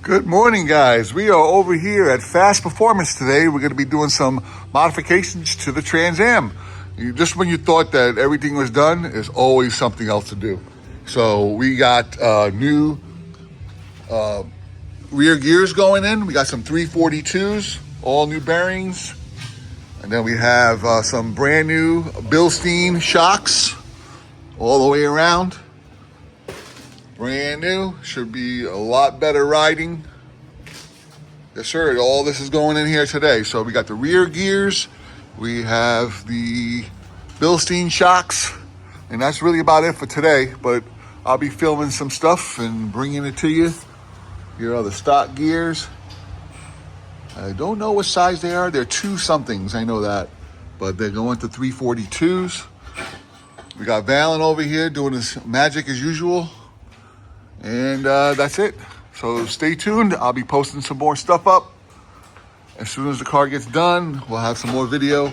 Good morning, guys. We are over here at Fast Performance today. We're going to be doing some modifications to the Trans Am. Just when you thought that everything was done, there's always something else to do. So we got new rear gears going in. We got some 342s, all new bearings. And then we have some brand new Bilstein shocks all the way around. Brand new, should be a lot better riding. Yes, sir. All this is going in here today. So we got the rear gears, we have the Bilstein shocks, and that's really about it for today. But I'll be filming some stuff and bringing it to you. Here are the stock gears. I don't know what size they are. They're 2 somethings, I know that. But they're going to 342s. We got Valen over here doing his magic as usual. And that's it. So stay tuned. I'll be posting some more stuff up. As soon as the car gets done, we'll have some more video.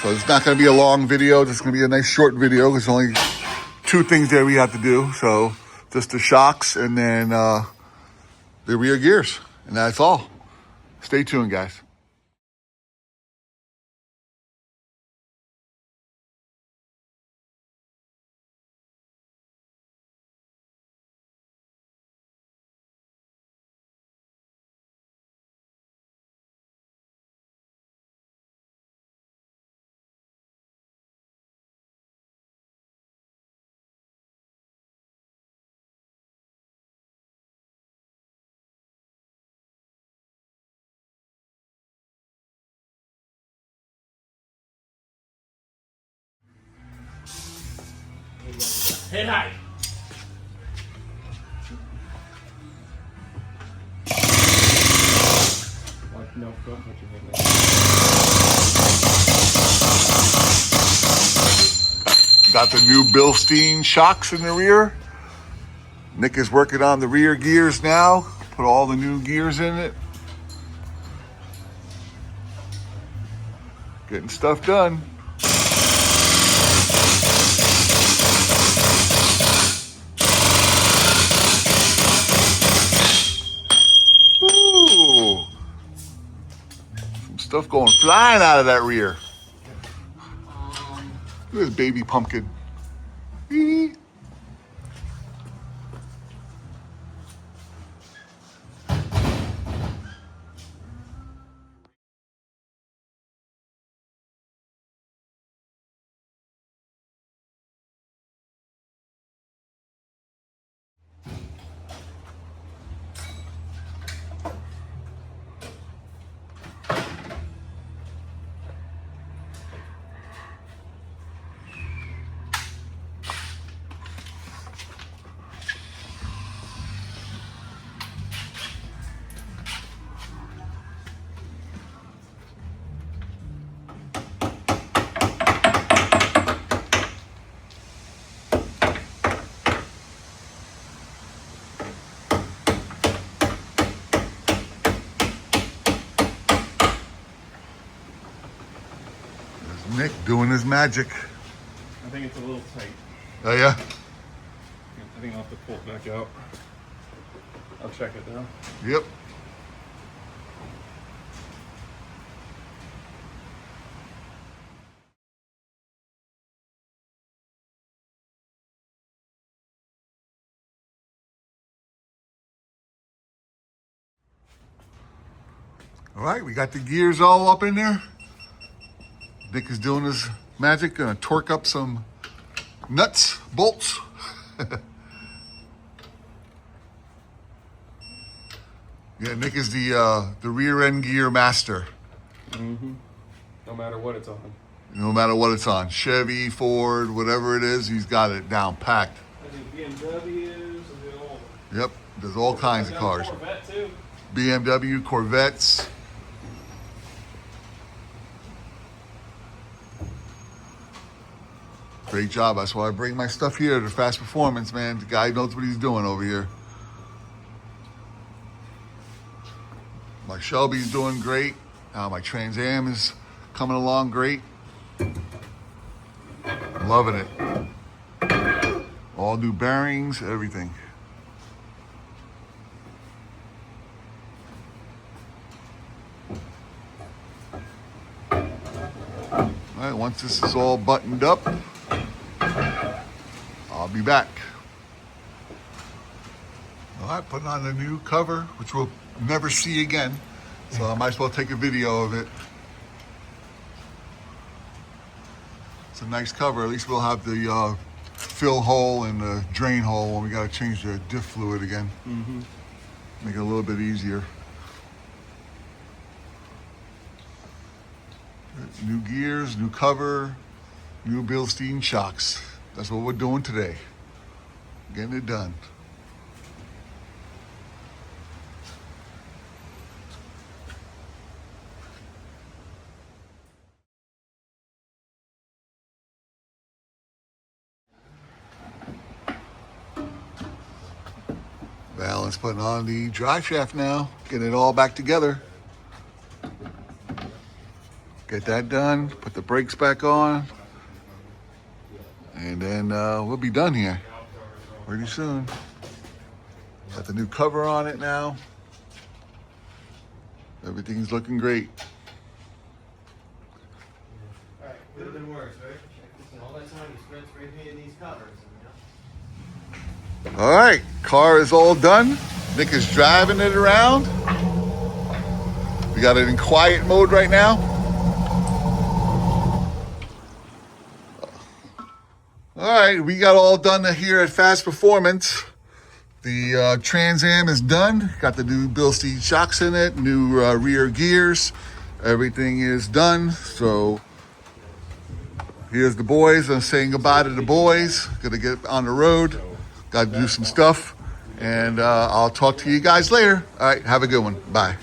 So it's not going to be a long video. It's going to be a nice short video. There's only 2 things that we have to do. So just the shocks and then the rear gears. And that's all. Stay tuned, guys. Head high. No, don't put your head there. Got the new Bilstein shocks in the rear. Nick is working on the rear gears now. Put all the new gears in it. Getting stuff done. Ooh. Some stuff going flying out of that rear. Look at this baby pumpkin. Hee. Nick doing his magic. I think it's a little tight. Oh yeah? I think I'll have to pull it back out. I'll check it now. Yep. All right, we got the gears all up in there. Nick is doing his magic, gonna torque up some nuts, bolts. Yeah, Nick is the rear end gear master. Mm-hmm. No matter what it's on. No matter what it's on, Chevy, Ford, whatever it is, he's got it down packed. I do BMWs, I do all. Yep, there's all kinds of cars. Corvette too. BMW, Corvettes. Great job. That's why I bring my stuff here to Fast Performance, man. The guy knows what he's doing over here. My Shelby's doing great. My Trans Am is coming along great. Loving it. All new bearings, everything. once this is all buttoned up, I'll be back. All right, putting on the new cover, which we'll never see again. So I might as well take a video of it. It's a nice cover. At least we'll have the fill hole and the drain hole when we got to change the diff fluid again. Make it a little bit easier. New gears, new cover, new Bilstein shocks. That's what we're doing today. Getting it done. Val's putting on the drive shaft now. Getting it all back together. Get that done. Put the brakes back on. And then we'll be done here pretty soon. Got the new cover on it now. Everything's looking great. Alright, could have been worse, right? All that time you spent spray painting these covers. All right, car is all done. Nick is driving it around. We got it in quiet mode right now. All right, we got all done here at Fast Performance. The Trans Am is done. Got the new Bilstein shocks in it, new rear gears. Everything is done. So here's the boys. I'm saying goodbye to the boys. Gonna get on the road. Got to do some stuff. And I'll talk to you guys later. All right, have a good one. Bye.